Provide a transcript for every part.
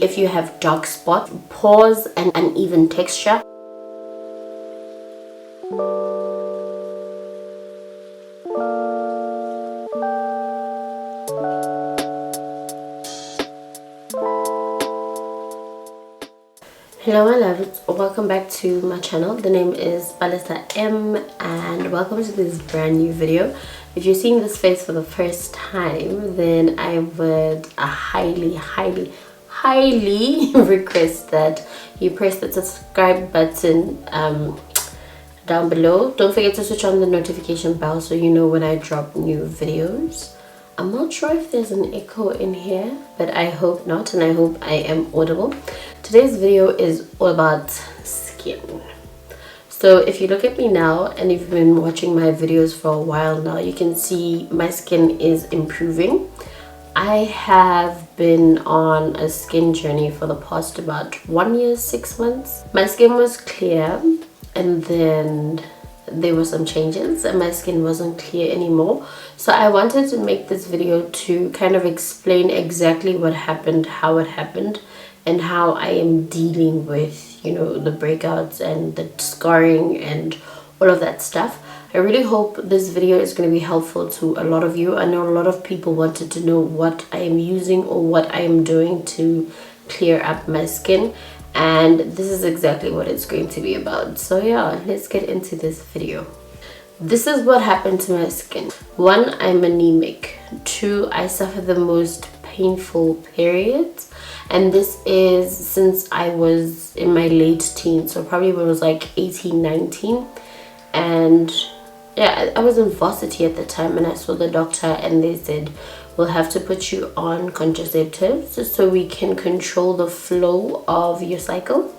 If you have dark spots, pores, and uneven texture. Hello my loves, welcome back to my channel. The name is Palesa M and welcome to this brand new video. If you're seeing this face for the first time, then I would highly request that you press the subscribe button down below. Don't forget to switch on the notification bell so you know when I drop new videos. I'm not sure if there's an echo in here, but I hope not, and I hope I am audible. Today's video is all about skin. So if you look at me now and you've been watching my videos for a while now, you can see my skin is improving. I have been on a skin journey for the past about 1 year, 6 months. My skin was clear and then there were some changes and my skin wasn't clear anymore. So I wanted to make this video to kind of explain exactly what happened, how it happened, and how I am dealing with, you know, the breakouts and the scarring and all of that stuff. I really hope this video is going to be helpful to a lot of you. I know a lot of people wanted to know what I am using or what I am doing to clear up my skin, and this is exactly what it's going to be about. So yeah, let's get into this video. This is what happened to my skin. 1, I'm anemic. 2, I suffer the most painful periods, and this is since I was in my late teens, so probably when I was like 18, 19. And yeah, I was in varsity at the time and I saw the doctor and they said, we'll have to put you on contraceptives so we can control the flow of your cycle,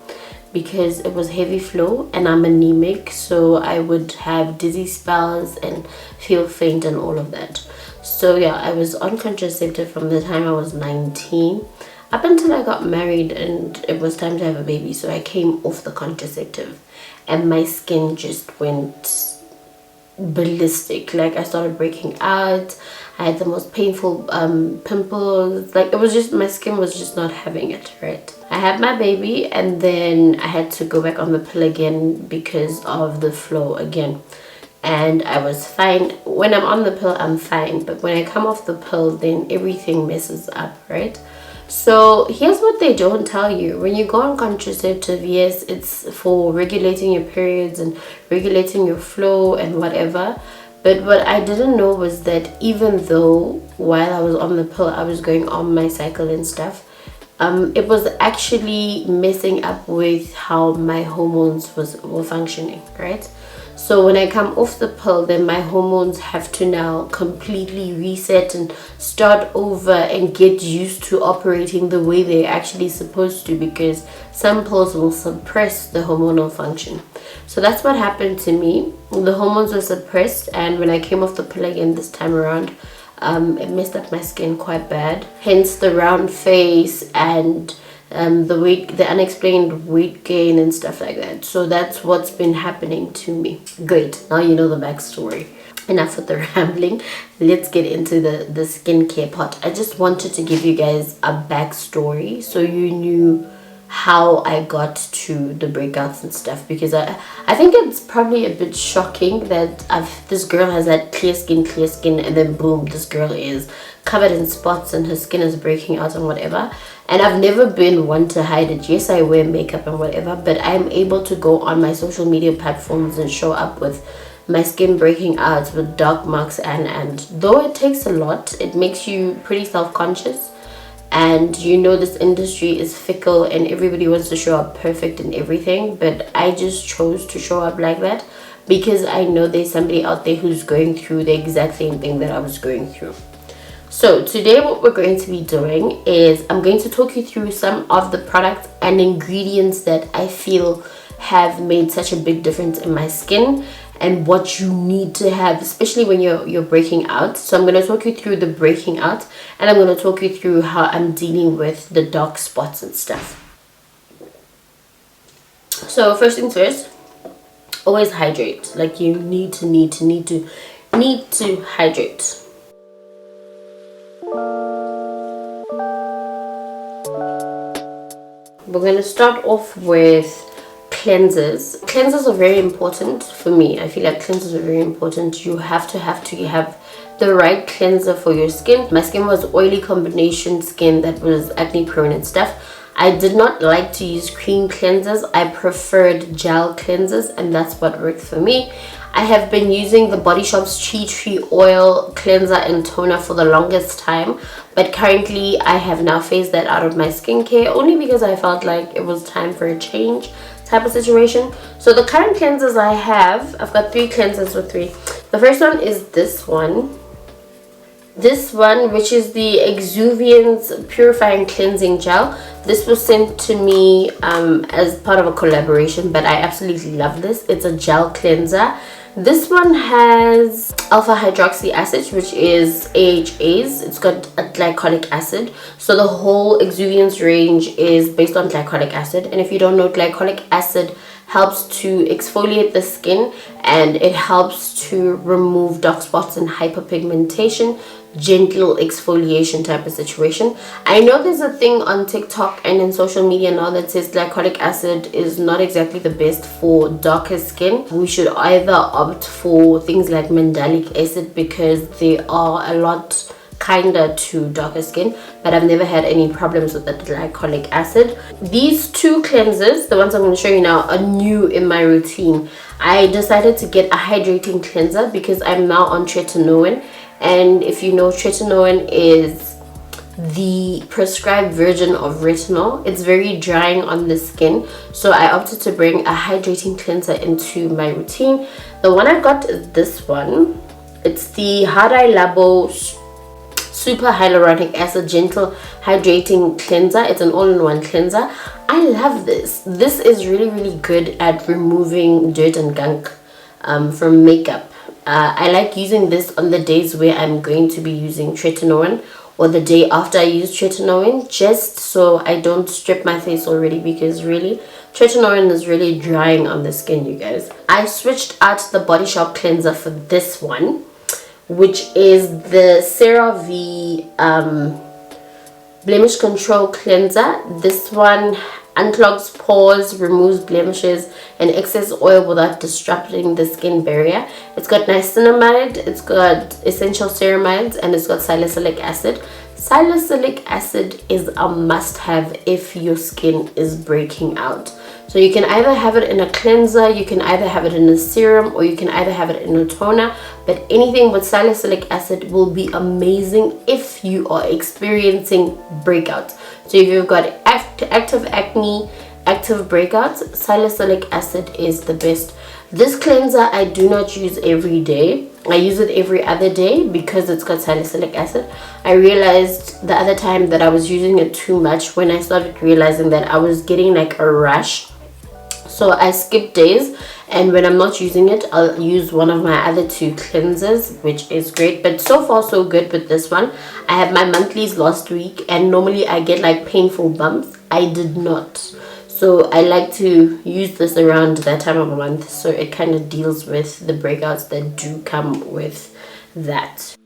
because it was heavy flow and I'm anemic, so I would have dizzy spells and feel faint and all of that. So yeah, I was on contraceptive from the time I was 19 up until I got married and it was time to have a baby. So I came off the contraceptive and my skin just went ballistic. Like, I started breaking out. I had the most painful pimples. Like, it was just, my skin was just not having it, right? I had my baby and then I had to go back on the pill again because of the flow again, and I was fine. When I'm on the pill I'm fine, but when I come off the pill then everything messes up, right? So here's what they don't tell you. When you go on contraceptive, yes, it's for regulating your periods and regulating your flow and whatever, but what I didn't know was that even though while I was on the pill I was going on my cycle and stuff, it was actually messing up with how my hormones were functioning, right? So when I come off the pill, then my hormones have to now completely reset and start over and get used to operating the way they're actually supposed to, because some pills will suppress the hormonal function. So that's what happened to me. The hormones were suppressed, and when I came off the pill again this time around, it messed up my skin quite bad. Hence the round face and the unexplained weight gain and stuff like that. So that's what's been happening to me. Great, now you know the backstory. Enough with the rambling, let's get into the skincare part. I just wanted to give you guys a backstory so you knew how I got to the breakouts and stuff, because I think it's probably a bit shocking that this girl has had clear skin, and then boom, this girl is covered in spots and her skin is breaking out and whatever. And I've never been one to hide it. Yes, I wear makeup and whatever, but I'm able to go on my social media platforms and show up with my skin breaking out with dark marks, and though it takes a lot, it makes you pretty self-conscious. And you know, this industry is fickle and everybody wants to show up perfect and everything, but I just chose to show up like that because I know there's somebody out there who's going through the exact same thing that I was going through. So today what we're going to be doing is I'm going to talk you through some of the products and ingredients that I feel have made such a big difference in my skin, and what you need to have, especially when you're breaking out. So I'm going to talk you through the breaking out, and I'm going to talk you through how I'm dealing with the dark spots and stuff. So first things first, always hydrate. Like, you need to hydrate. We're going to start off with cleansers. Cleansers are very important for me. I feel like cleansers are very important. You have to have the right cleanser for your skin. My skin was oily combination skin that was acne prone and stuff. I did not like to use cream cleansers. I preferred gel cleansers, and that's what worked for me. I have been using the Body Shop's Tea Tree Oil cleanser and toner for the longest time, but currently I have now phased that out of my skincare only because I felt like it was time for a change type of situation. So the current cleansers I have, I've got 3 cleansers with 3. The first one is this one, which is the Exuviance Purifying Cleansing Gel. This was sent to me as part of a collaboration, but I absolutely love this. It's a gel cleanser. This one has alpha hydroxy acid, which is AHAs. It's got a glycolic acid. So the whole Exuviance range is based on glycolic acid. And if you don't know, glycolic acid helps to exfoliate the skin, and it helps to remove dark spots and hyperpigmentation, gentle exfoliation type of situation. I know there's a thing on TikTok and in social media now that says glycolic acid is not exactly the best for darker skin. We should either opt for things like mandelic acid because they are a lot kinder to darker skin, but I've never had any problems with the glycolic acid. These 2 cleansers, the ones I'm going to show you now, are new in my routine. I decided to get a hydrating cleanser because I'm now on tretinoin, and if you know, tretinoin is the prescribed version of retinol. It's very drying on the skin, so I opted to bring a hydrating cleanser into my routine. The one I got is this one. It's the Hada Labo Super Hyaluronic Acid Gentle Hydrating Cleanser. It's an all-in-one cleanser. I love this. This is really good at removing dirt and gunk from makeup. I like using this on the days where I'm going to be using tretinoin, or the day after I use tretinoin, just so I don't strip my face already, because really tretinoin is really drying on the skin, you guys. I switched out the Body Shop cleanser for this one, which is the Cerave blemish control cleanser. This one unclogs pores, removes blemishes and excess oil without disrupting the skin barrier. It's got niacinamide, it's got essential ceramides, and it's got salicylic acid. Salicylic acid is a must-have if your skin is breaking out. So you can either have it in a cleanser, you can either have it in a serum, or you can either have it in a toner. But anything with salicylic acid will be amazing if you are experiencing breakouts. So if you've got active acne, active breakouts, salicylic acid is the best. This cleanser I do not use every day. I use it every other day because it's got salicylic acid. I realized the other time that I was using it too much when I started realizing that I was getting like a rash. So I skip days, and when I'm not using it, I'll use one of my other 2 cleansers, which is great. But so far so good with this one. I had my monthlies last week, and normally I get like painful bumps. I did not. So I like to use this around that time of the month, so it kind of deals with the breakouts that do come with that.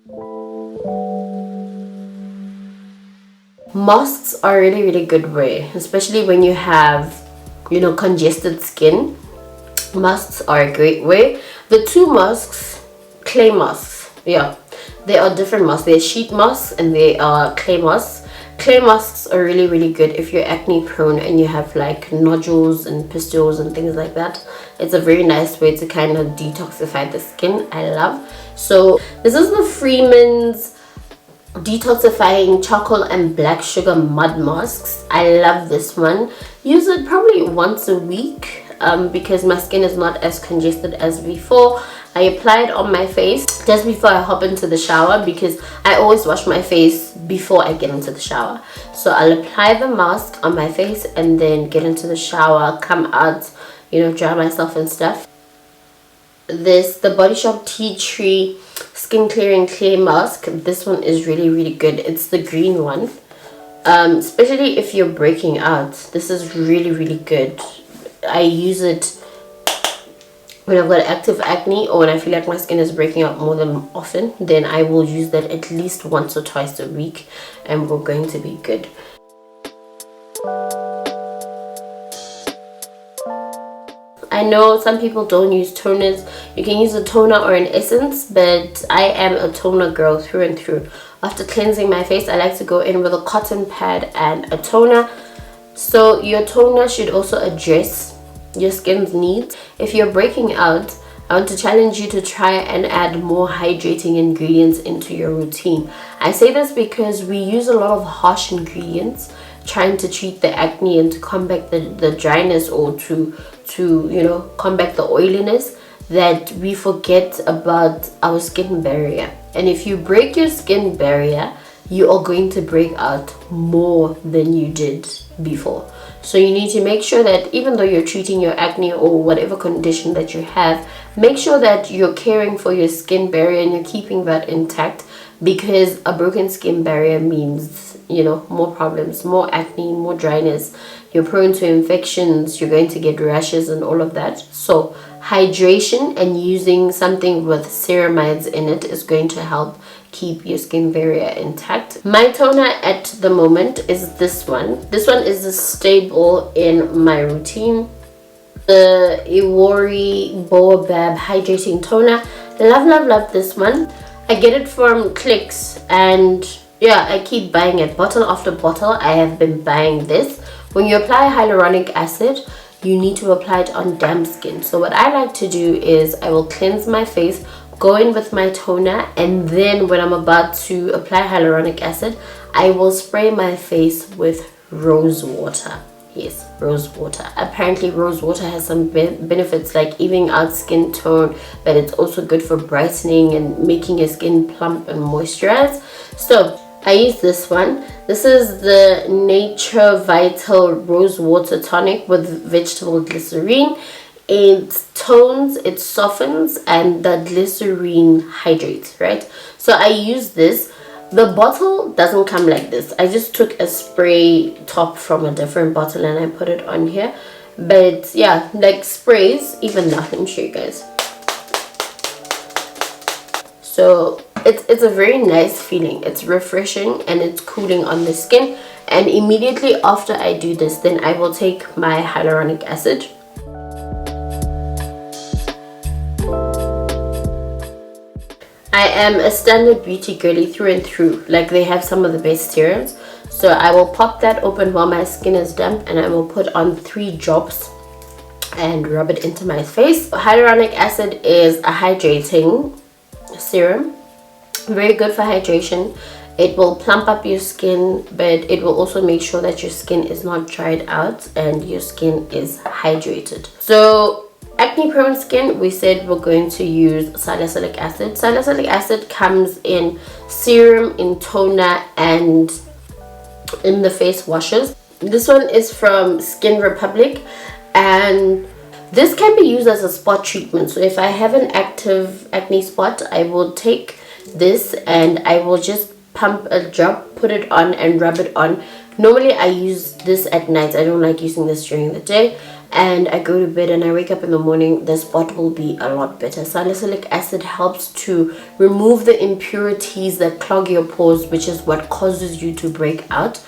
Masks are a really good way, especially when you have, you know, congested skin. Masks are a great way. The 2 masks, clay masks, yeah, they are different masks. They're sheet masks and they are clay masks. Clay masks are really good if you're acne prone and you have like nodules and pustules and things like that. It's a very nice way to kind of detoxify the skin. I love. So this is the Freeman's detoxifying charcoal and black sugar mud masks. I love this one. Use it probably once a week because my skin is not as congested as before. I apply it on my face just before I hop into the shower, because I always wash my face before I get into the shower. So I'll apply the mask on my face and then get into the shower, come out, you know, dry myself and stuff. The Body Shop Tea Tree Skin Clearing Clay Mask. This one is really good. It's the green one. Especially if you're breaking out, this is really good. I use it when I've got active acne, or when I feel like my skin is breaking out more than often. Then I will use that at least once or twice a week, and we're going to be good. I know some people don't use toners. You can use a toner or an essence, but I am a toner girl through and through. After cleansing my face, I like to go in with a cotton pad and a toner. So your toner should also address your skin's needs. If you're breaking out, I want to challenge you to try and add more hydrating ingredients into your routine. I say this because we use a lot of harsh ingredients trying to treat the acne and to combat the dryness, or to you know, combat the oiliness, that we forget about our skin barrier. And if you break your skin barrier, you are going to break out more than you did before. So you need to make sure that even though you're treating your acne or whatever condition that you have, make sure that you're caring for your skin barrier and you're keeping that intact, because a broken skin barrier means, you know, more problems, more acne, more dryness. You're prone to infections, you're going to get rashes and all of that. So hydration and using something with ceramides in it is going to help keep your skin barrier intact. My toner at the moment is this one. This one is a staple in my routine. The iWori Boabab Hydrating Toner. Love this one. I get it from Clicks, and yeah, I keep buying it. Bottle after bottle, I have been buying this. When you apply hyaluronic acid, you need to apply it on damp skin. So what I like to do is I will cleanse my face, go in with my toner, and then when I'm about to apply hyaluronic acid, I will spray my face with rose water. Yes, rose water. Apparently rose water has some benefits like evening out skin tone, but it's also good for brightening and making your skin plump and moisturized. So I use this one. This is the Nature Vital Rose Water Tonic with vegetable glycerine. It tones, it softens, and the glycerine hydrates, right? So I use this. The bottle doesn't come like this. I just took a spray top from a different bottle and I put it on here. But yeah, like sprays, even now, let me show you guys. So it's a very nice feeling. It's refreshing and it's cooling on the skin. And immediately after I do this, then I will take my hyaluronic acid. I am a Standard Beauty girly through and through. Like, they have some of the best serums. So I will pop that open while my skin is damp, and I will put on 3 drops and rub it into my face. Hyaluronic acid is a hydrating serum. Very good for hydration. It will plump up your skin, but it will also make sure that your skin is not dried out and your skin is hydrated. So acne prone skin, we said we're going to use salicylic acid. Salicylic acid comes in serum, in toner, and in the face washes. This one is from Skin Republic, and this can be used as a spot treatment. So if I have an active acne spot, I will take this and I will just pump a drop, put it on and rub it on. Normally I use this at night. I don't like using this during the day. And I go to bed and I wake up in the morning, the spot will be a lot better. Salicylic acid helps to remove the impurities that clog your pores, which is what causes you to break out.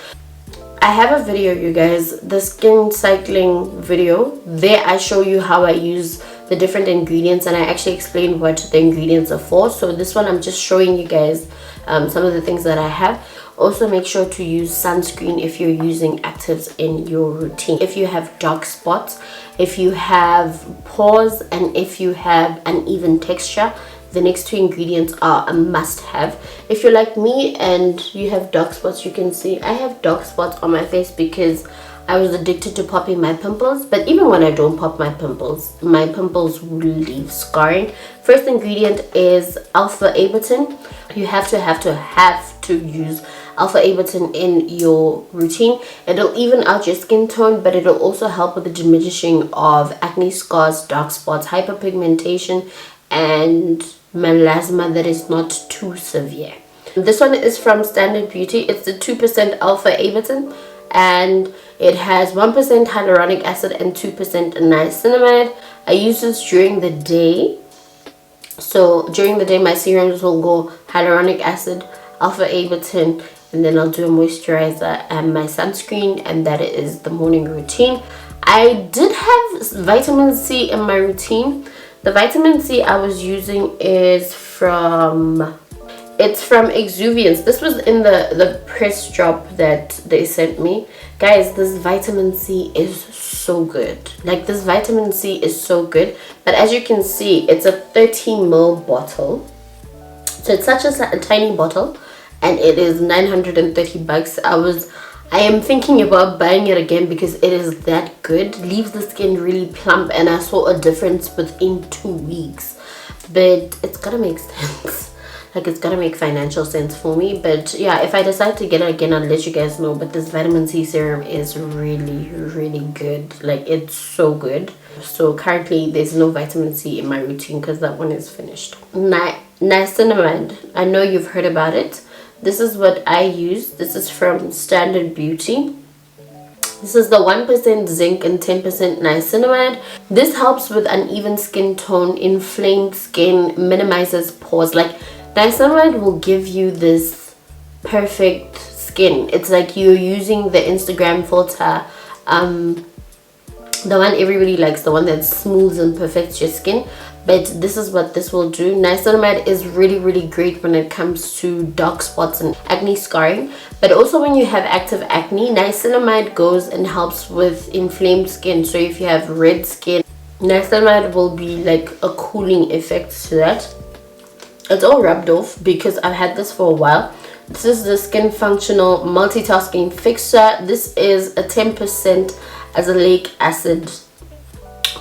I have a video, you guys, the skin cycling video. There I show you how I use the different ingredients, and I actually explain what the ingredients are for. So this one I'm just showing you guys some of the things that I have. Also, make sure to use sunscreen if you're using actives in your routine. If you have dark spots, if you have pores, and if you have uneven texture, the next 2 ingredients are a must-have. If you're like me and you have dark spots, you can see I have dark spots on my face because I was addicted to popping my pimples. But even when I don't pop my pimples will leave scarring. First ingredient is alpha abatin. You have to use alpha abatin in your routine. It'll even out your skin tone, but it'll also help with the diminishing of acne scars, dark spots, hyperpigmentation, and melasma that is not too severe. This one is from Standard Beauty. It's the 2% alpha abatin, and it has 1% hyaluronic acid and 2% niacinamide. I use this during the day. So during the day, my serums will go hyaluronic acid, alpha abatin, and then I'll do a moisturizer and my sunscreen, and that is the morning routine. I did have vitamin C in my routine. The vitamin C I was using is from Exuviance. This was in the press drop that they sent me. Guys, this vitamin C is so good. Like, this vitamin C is so good. But as you can see, it's a 30 ml bottle. So it's such a tiny bottle, and it is 930 bucks. I am thinking about buying it again because it is that good. Leaves the skin really plump, and I saw a difference within 2 weeks. But it's gotta make sense. Like, it's gotta make financial sense for me. But yeah, if I decide to get it again, I'll let you guys know. But this vitamin C serum is really, really good. Like, it's so good. So currently there's no vitamin C in my routine because that one is finished. Niacinamide, I know you've heard about it. This is what I use. This is from Standard Beauty. This is the 1% zinc and 10% niacinamide. This helps with uneven skin tone, inflamed skin, minimizes pores. Like, niacinamide will give you this perfect skin. It's like you're using the Instagram filter, the one everybody likes, the one that smooths and perfects your skin. But this is what this will do. Niacinamide is really, really great when it comes to dark spots and acne scarring. But also when you have active acne, niacinamide goes and helps with inflamed skin. So if you have red skin, niacinamide will be like a cooling effect to that. It's all rubbed off because I've had this for a while. This is the Skin Functional Multitasking Fixer. This is a 10% azelaic acid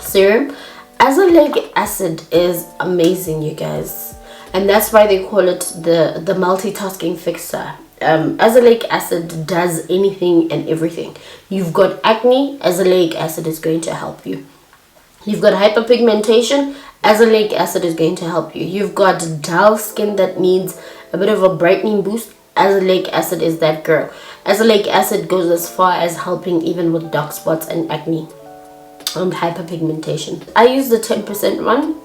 serum. Azelaic acid is amazing, you guys, and that's why they call it the multitasking fixer. Azelaic acid does anything and everything. You've got acne, azelaic acid is going to help you. You've got hyperpigmentation, azelaic acid is going to help you. You've got dull skin that needs a bit of a brightening boost, azelaic acid is that girl. Azelaic acid goes as far as helping even with dark spots and acne and hyperpigmentation. I use the 10% one.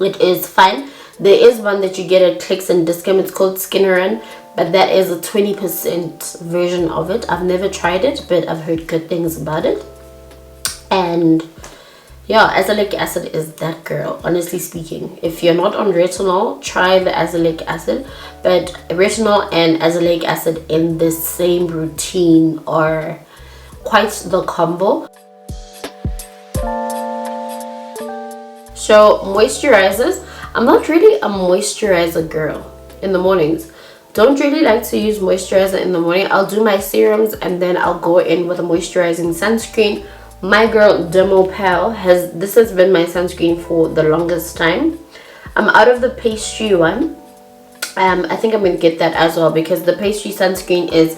It is fine. There is one that you get at Clicks and Discount. It's called Skinnerin, but that is a 20% version of it. I've never tried it, but I've heard good things about it. And yeah, azelaic acid is that girl, honestly speaking. If you're not on retinol, try the azelaic acid. But retinol and azelaic acid in the same routine are quite the combo. So moisturizers, I'm not really a moisturizer girl in the mornings. Don't really like to use moisturizer in the morning. I'll do my serums and then I'll go in with a moisturizing sunscreen. My girl Dermopal this has been my sunscreen for the longest time. I'm out of the pastry one. I think I'm gonna get that as well because the pastry sunscreen is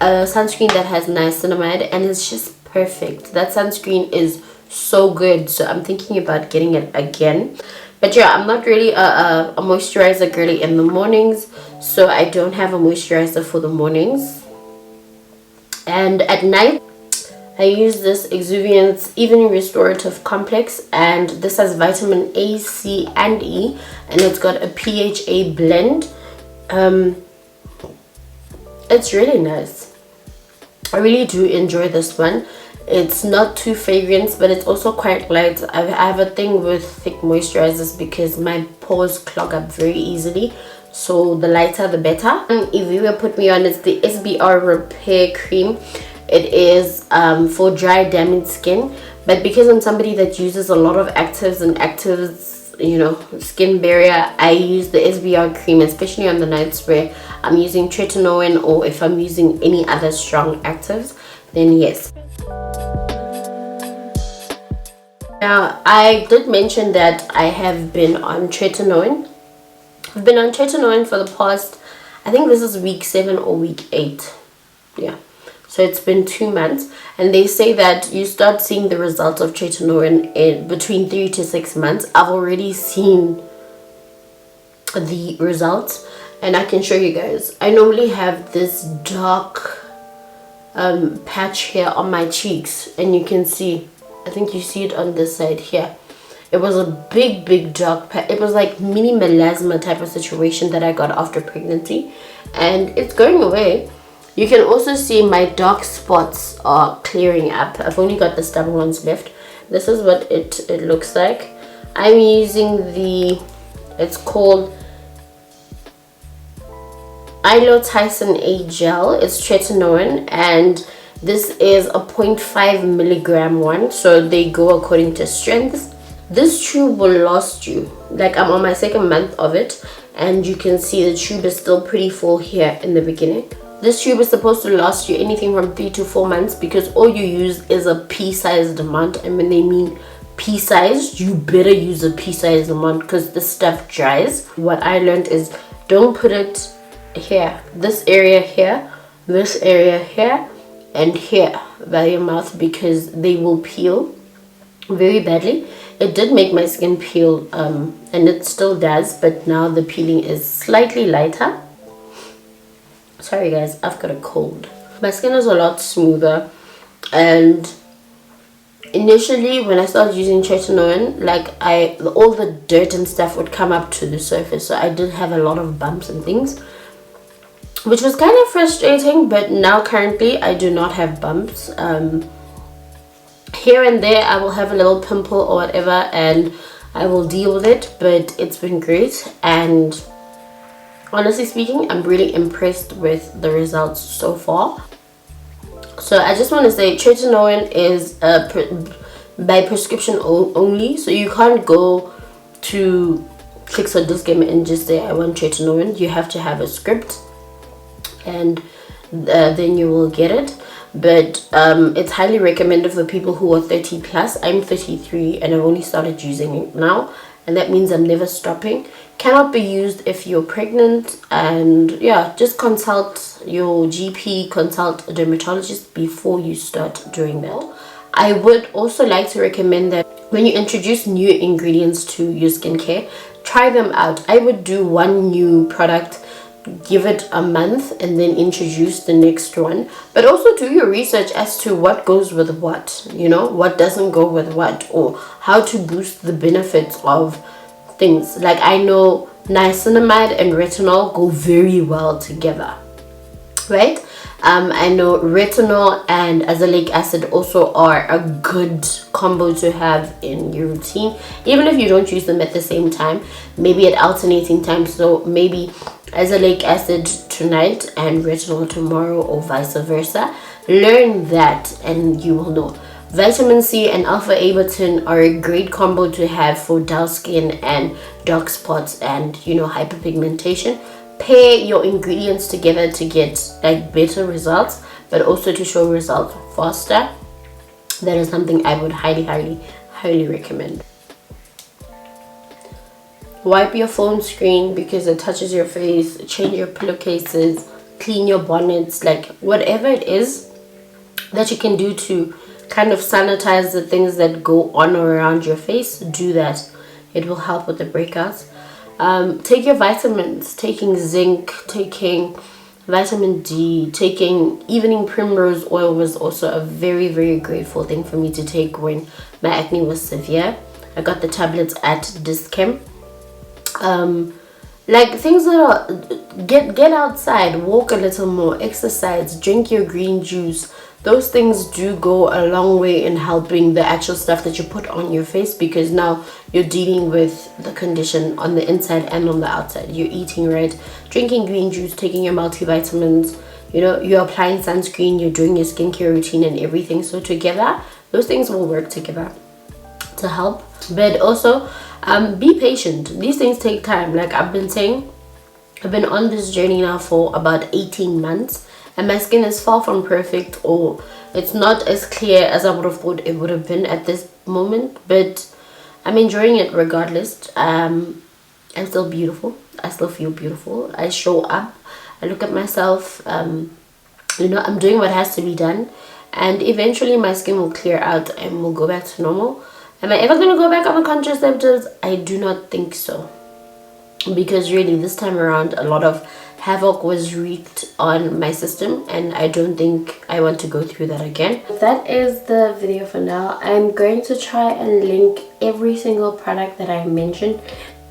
a sunscreen that has niacinamide and it's just perfect. That sunscreen is so good, so I'm thinking about getting it again. But yeah, I'm not really a moisturizer girly in the mornings, so I don't have a moisturizer for the mornings. And at night I use this Exuviance Evening Restorative Complex, and this has vitamin A, C and E, and it's got a PHA blend. It's really nice. I really do enjoy this one. It's not too fragrant, but it's also quite light. I have a thing with thick moisturizers because my pores clog up very easily, so the lighter the better. And if you will put me on, it's the SBR Repair Cream. It is for dry, damaged skin, but because I'm somebody that uses a lot of actives and you know, skin barrier, I use the SBR cream, especially on the nights where I'm using tretinoin or if I'm using any other strong actives, then yes. Now, I did mention that I have been on tretinoin. I've been on tretinoin for the past, I think this is week 7 or week 8. Yeah. So it's been 2 months, and they say that you start seeing the results of tretinoin in between 3 to 6 months. I've already seen the results, and I can show you guys. I normally have this dark patch here on my cheeks, and you can see, I think you see it on this side here. It was a big dark patch. It was like mini melasma type of situation that I got after pregnancy, and it's going away. You can also see my dark spots are clearing up. I've only got the stubborn ones left. This is what it looks like. I'm using it's called Tyson A gel. It's tretinoin, and this is a 0.5 milligram one, so they go according to strengths. This tube will last you, like I'm on my 2nd month of it, and you can see the tube is still pretty full here in the beginning. This tube is supposed to last you anything from 3 to 4 months, because all you use is a pea-sized amount. And when they mean pea-sized, you better use a pea-sized amount, because the stuff dries. What I learned is don't put it here, this area here, this area here, and here by your mouth, because they will peel very badly. It did make my skin peel, and it still does, but now the peeling is slightly lighter. Sorry guys, I've got a cold. My skin is a lot smoother, and initially when I started using tretinoin, like all the dirt and stuff would come up to the surface, so I did have a lot of bumps and things, which was kind of frustrating. But now currently I do not have bumps. Here and there I will have a little pimple or whatever, and I will deal with it, but it's been great. And honestly speaking, I'm really impressed with the results so far. So I just want to say tretinoin is by prescription only, so you can't go to Xoxo and just say I want tretinoin. You have to have a script, and then you will get it. But it's highly recommended for people who are 30 plus. I'm 33 and I've only started using it now, and that means I'm never stopping. Cannot be used if you're pregnant, and yeah, just consult your GP, consult a dermatologist before you start doing that. I would also like to recommend that when you introduce new ingredients to your skincare, try them out. I would do one new product, give it a month, and then introduce the next one. But also do your research as to what goes with what, you know, what doesn't go with what, or how to boost the benefits of things. Like I know niacinamide and retinol go very well together, right? I know retinol and azelaic acid also are a good combo to have in your routine, even if you don't use them at the same time, maybe at alternating times. So maybe azelaic acid tonight and retinol tomorrow, or vice versa. Learn that and you will know. Vitamin C and alpha ableton are a great combo to have for dull skin and dark spots and, you know, hyperpigmentation. Pair your ingredients together to get like better results, but also to show results faster. That is something I would highly recommend. Wipe your phone screen because it touches your face. Change your pillowcases, clean your bonnets, like whatever it is that you can do to kind of sanitize the things that go on or around your face, do that. It will help with the breakouts. Take your vitamins, taking zinc, taking vitamin D, taking evening primrose oil was also a very grateful thing for me to take when my acne was severe. I got the tablets at Dischem. Like things that are, get outside, walk a little more, exercise, drink your green juice. Those things do go a long way in helping the actual stuff that you put on your face, because now you're dealing with the condition on the inside and on the outside. You're eating right, drinking green juice, taking your multivitamins, you know, you're applying sunscreen, you're doing your skincare routine and everything. So together, those things will work together to help. But also, be patient. These things take time. Like I've been saying, I've been on this journey now for about 18 months. And my skin is far from perfect, or it's not as clear as I would have thought it would have been at this moment, but I'm enjoying it regardless. I'm still beautiful. I still feel beautiful. I show up. I look at myself. You know, I'm doing what has to be done, and eventually my skin will clear out and will go back to normal. Am I ever going to go back on the contraceptives? I do not think so, because really this time around a lot of havoc was wreaked on my system, and I don't think I want to go through that again. That is the video for now. I'm going to try and link every single product that I mentioned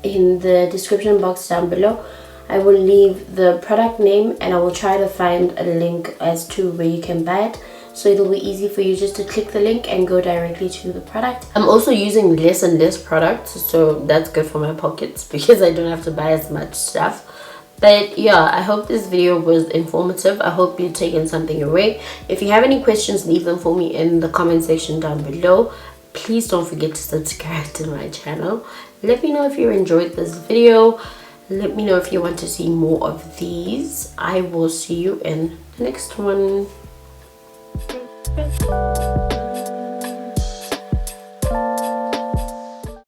in the description box down below. I will leave the product name, and I will try to find a link as to where you can buy it, so it'll be easy for you just to click the link and go directly to the product. I'm also using less and less products, so that's good for my pockets because I don't have to buy as much stuff. But yeah, I hope this video was informative. I hope you've taken something away. If you have any questions, leave them for me in the comment section down below. Please don't forget to subscribe to my channel. Let me know if you enjoyed this video. Let me know if you want to see more of these. I will see you in the next one.